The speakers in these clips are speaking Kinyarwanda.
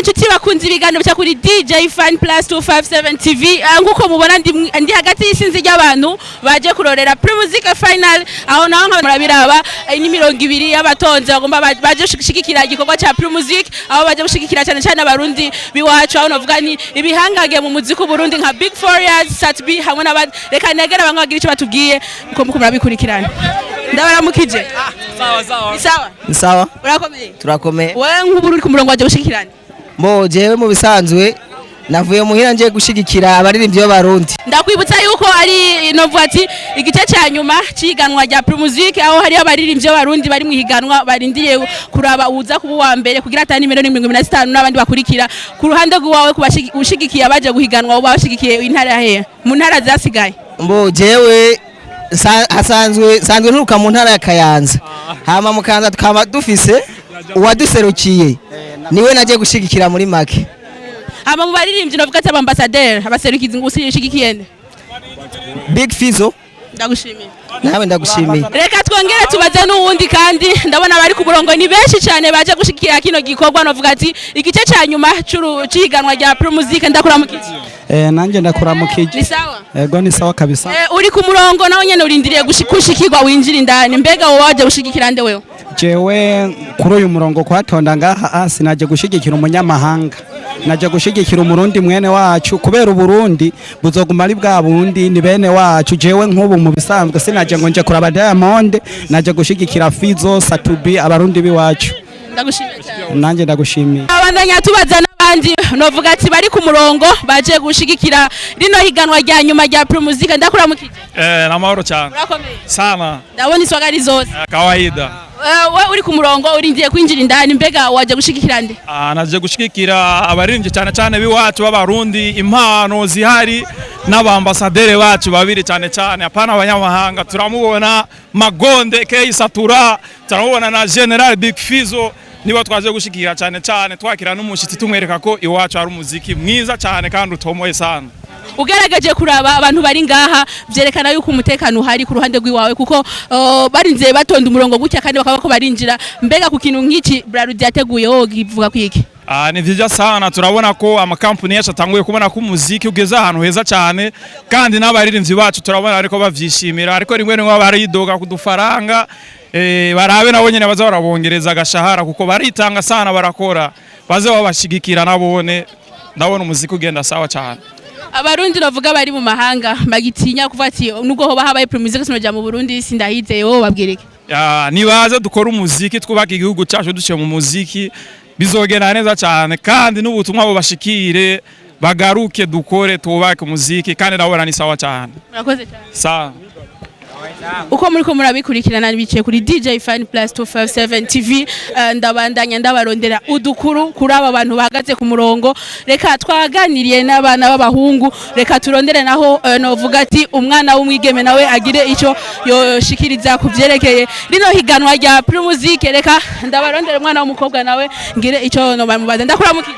inshuti bakunze ibiganiro bya kuri DJ Fan Plus 257 TV nguko mubona ndi hagati y'isinzi ry'abantu baje kurorera Primusic final aho naho murabiraba ni 200 y'abatonze bagomba baje gushigikira igikorwa cya Primusic aho baje gushigikira cyane cyane abarundi biwacu aho navuga ni ibihangage mu muziki Burundi nka Big Forious Satbi hamwe n'abandi reka negera bamwe bagira icyo batubwiye uko murabikurikirana ndabaramukije sawa urakomeye turakomeye wewe nk'uburu uri ku murongo waje gushigikirana Mo jewe mu bisanzwe navuye muhira nje gushigikira abaririmbyi b'abarundi ndakwibutsa yuko ari novuga ati igice cya nyuma ciganwa rya Primusic aho hari abaririmbyi b'abarundi bari mu higanwa barindiye kuraba uza kuba wa mbere kugira atani 125 n'abandi bakurikira ku ruhande rwawe kubashigikiye abaje guhiganwa uba bashigikiye intara yahe mu ntara zasigaye Mbo jewe sanzwe nturuka mu ntara ya Kayanza hama mu Kayanza tukaba dufise uwaduserukiye niwe naje gushigikira muri make hama mu baririmbyi novuga ati ambassadeur abaserukizi ngushigikiye Big Fizo ndagushimiye nawe ndagushimiye reka twongere tubaze n'uwundi kandi ndabona bari ku murongo ni benshi cyane baje gushigikira kino gikorwa novuga ati igice cya nyuma ciganwa rya Primusic ndakuramukije nanje ndakuramukije ni sawa yego ni sawa kabisa uri ku murongo nawe nyene urindiriye gushikirwa winjira indani mbega wowe waje gushigikira nde wewe jewe kuri uyu murongo kwatonda ngaha sinaje gushigikira umunyamahanga naje gushigikira umurundi mwene wacu kubera uburundi buzoguma ari bwa bundi ni bene wacu jewe nk'ubu mu bisanzwe sinaje ngo nje kuraba Diamond naje gushigikira Fizo Satubi abarundi biwacu ndagushimiye cyane nanje ndagushimiye abandanya tubaza n'abandi novuga ati bari ku murongo baje gushigikira rino higanwa rya nyuma rya Primusic ndakuramukije namahoro cyane urakomeye sana ndabona iswagari zose kawaida we uri ku murongo urindiye kwinjira indani mbega waje gushigikira nde naje gushigikira abaririmbyi cyane cyane biwacu b'abarundi impano zihari n'abambasaderi bacu babiri cyane cyane apana abanyamahanga turamubona Magonde Satura turamubona na General Big Fizo niba twaje gushigikira cyane cyane twakira n'umushitsi tumwereka ko iwacu ari umuziki mwiza cyane kandi utomoye sana ugaragaje kuraba abantu bari ngaha byerekana yuko umutekano uhari ku ruhande rw'iwawe kuko barinze batonda umurongo gutya kandi bakaba ko barinjira mbega ku kintu nk'iki Brarudi yateguye ho givuga kwiki ni vyiza sana turabona ko amakampuni yacu atanguye kubona ko umuziki ugeze ahantu heza cyane kandi n'abaririmbyi bacu turabona ariko bavyishimira ariko rimwe rimwe baridoga kudufaranga barabe nabo nyene baza barabongereza agashahara kuko baritanga sana barakora baze babashigikira nabone ndabona umuziki ugenda sawa cyane abarundi bavuga bari mu mahanga bagitinya kuva ati nubwo ho bahabaye Primusic sinoja mu Burundi sindahizeye wo babwireke nibaze dukora umuziki twubaka igihugu cyacu duciye mu muziki bizogenda neza cyane kandi n'ubutumwa bo bashikire bagaruke dukore tubake umuziki kandi nabona ni sawa cyane murakoze cyane sawa uko muri ko murabikurikirana bicaye kuri DJ Fan Plus 257 TV ndabandanya ndabarondera udukuru kuri aba bantu bahagaze ku murongo reka twaganiriye n'abana b'abahungu reka turondere naho novuga ati umwana w'umwigeme nawe agire icyo yoshikiriza kuvyerekeye rino higanwa rya Primusic reka ndabarondera umwana w'umukobwa nawe ngire icyo no bamubaza ndakuramukije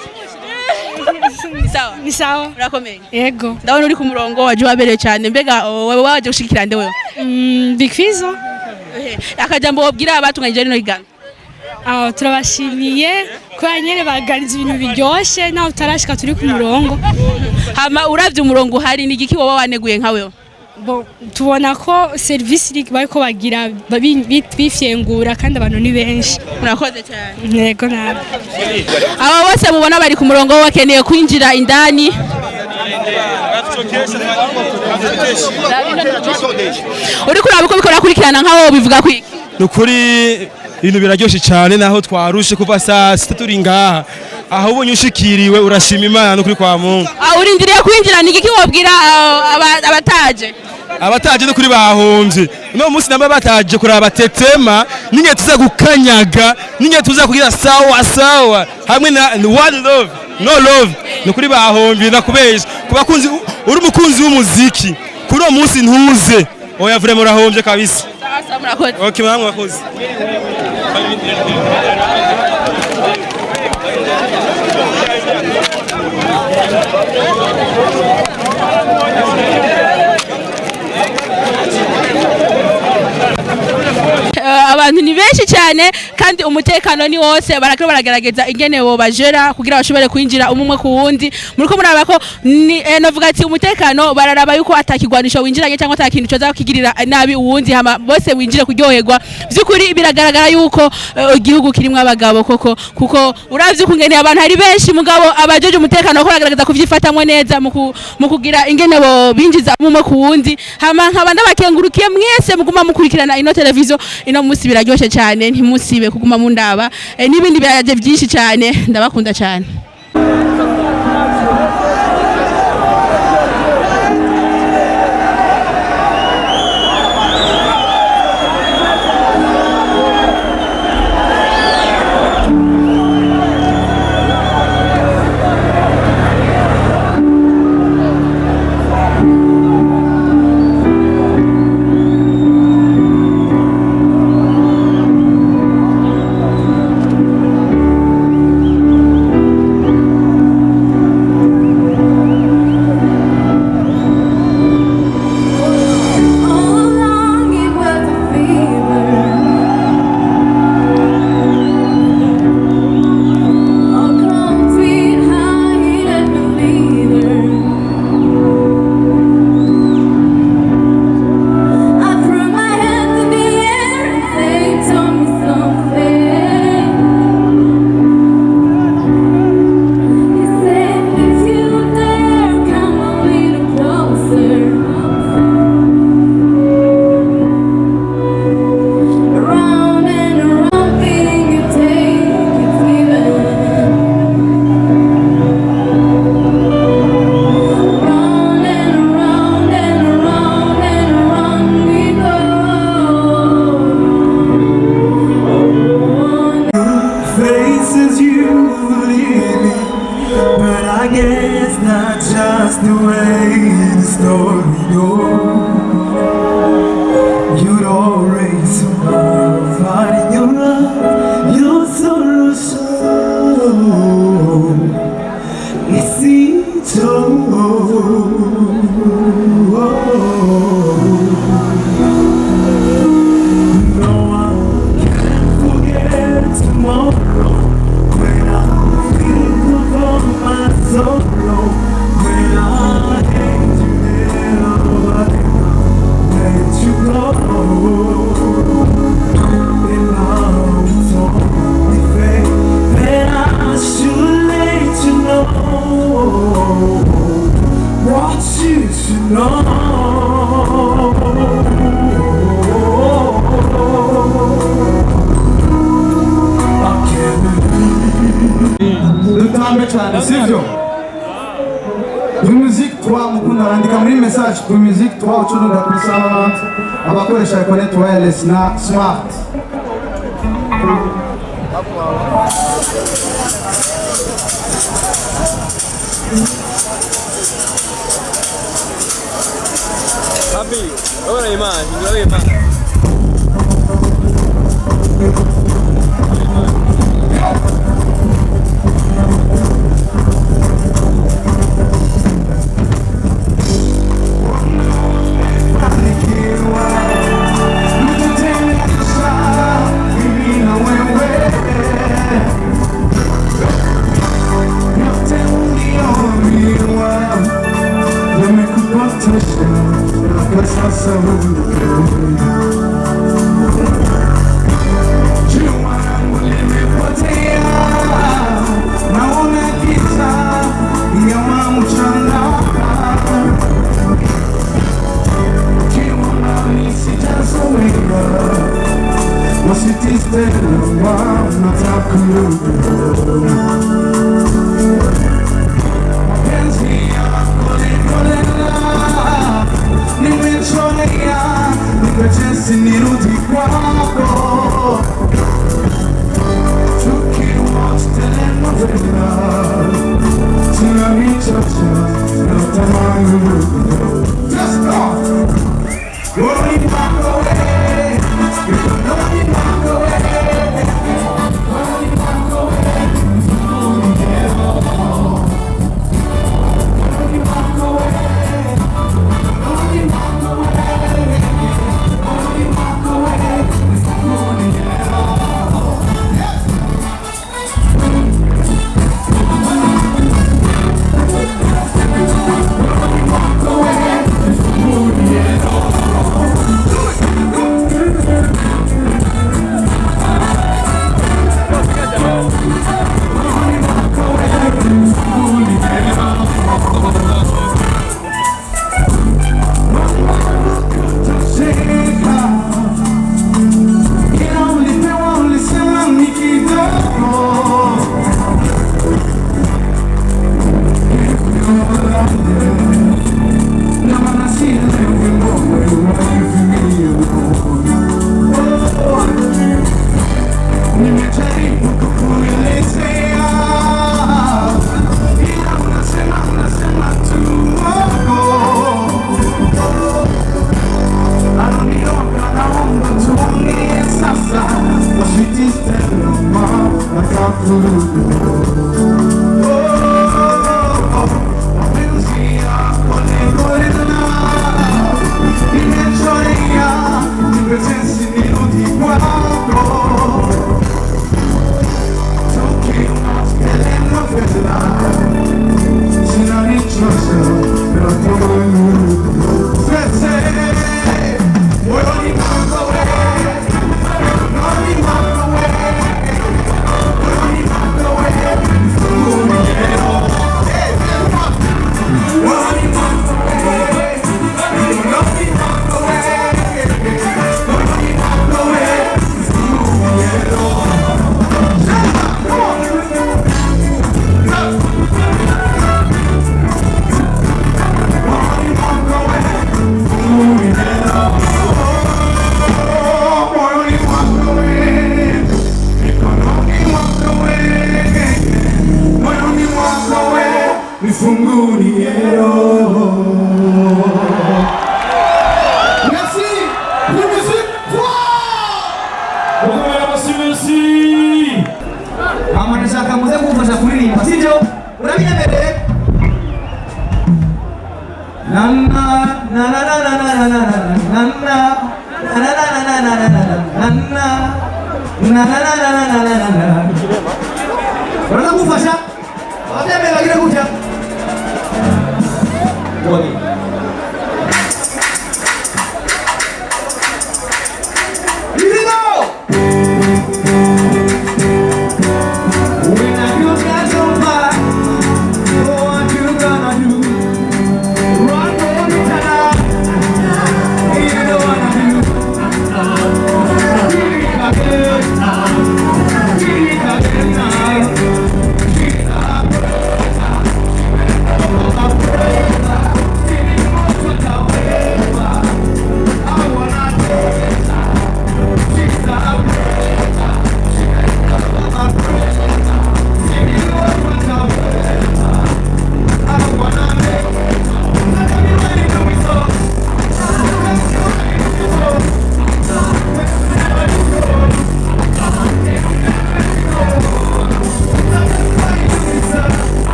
ni sawa urakomeye yego ndabona uri ku murongo waje wabereye cyane mbega wewe waje gushikira nde wewe Big Fizo akajambo wabwira abatunganyije rino higanwa turabashimiye kwa nyene baganiza ibintu biryoshye naho utarashika turi ku murongo hama uravye umurongo hari ni igiki wowe waneguye nka wewe tubona ko service iri bariko bagira bifyengura kandi abantu ni benshi murakoze cyane yego nawe aba bose mubona bari ku murongo bakeneye kwinjira indani uri kuraba uko bikora kurikirana nkaho bivuga kwiki nukuri ibintu biraryoshye cyane naho twarushe kuva saa 6 turi ngaha aho ubonye ushikiriwe urashima Imana nukuri kwa Mungu urindiriye kwinjira ni igiki wabwira abataje no kuri bahomvye no munsi namba bataje kuraba tetema ninge tuza gukanyaga ninge tuza kugira sawa hamwe na one love no love no kuri bahomvye nakubesha kubakunzi uri umukunzi w'umuziki kuri uwo munsi ntuze oya vraiment urahomvye kabisa murakoze okay mwangu wakoze abantu ni benshi cyane kandi umutekano ni wose baragerageza ingene bo bajera kugira bashobore kwinjira umwe ku wundi muriko muraba ko navuga ati umutekano bararaba yuko atakigwanisho winjiranye cyangwa atakintu cyoza kugirira nabi uwundi hama bose winjire kuryoherwa byukuri biragaragara yuko igihugu kirimo abagabo koko kuko uravye kungene abantu hari benshi mugabo abajeje umutekano ko baragerageza kuvyifatamwe neza mu kugira ingene bo binjiza umwe ku wundi hama nkaba ndabakengurukiye mwese muguma mukurikirana ino televiziyo ino musi biraryoshe cyane ntimusibe kuguma mundaba n'ibindi biraje byinshi cyane ndabakunda cyane. Primusic 3 mukunda andika muri message Primusic 3 ucuruza kuri Salonat abakoresha connect wireless na smart. Happy, ora imagine.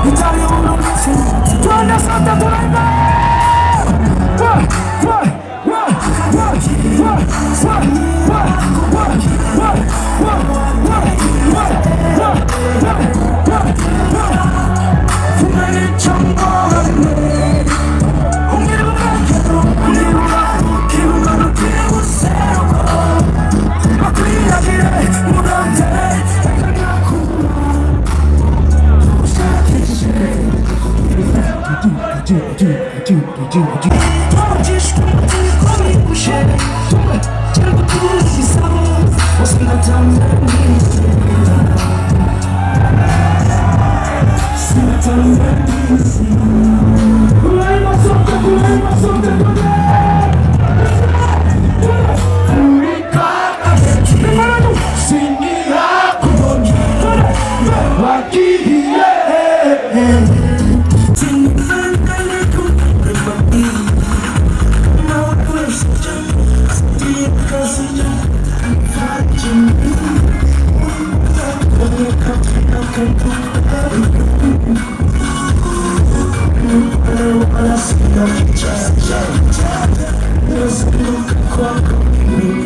Italiano,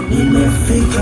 Nimefika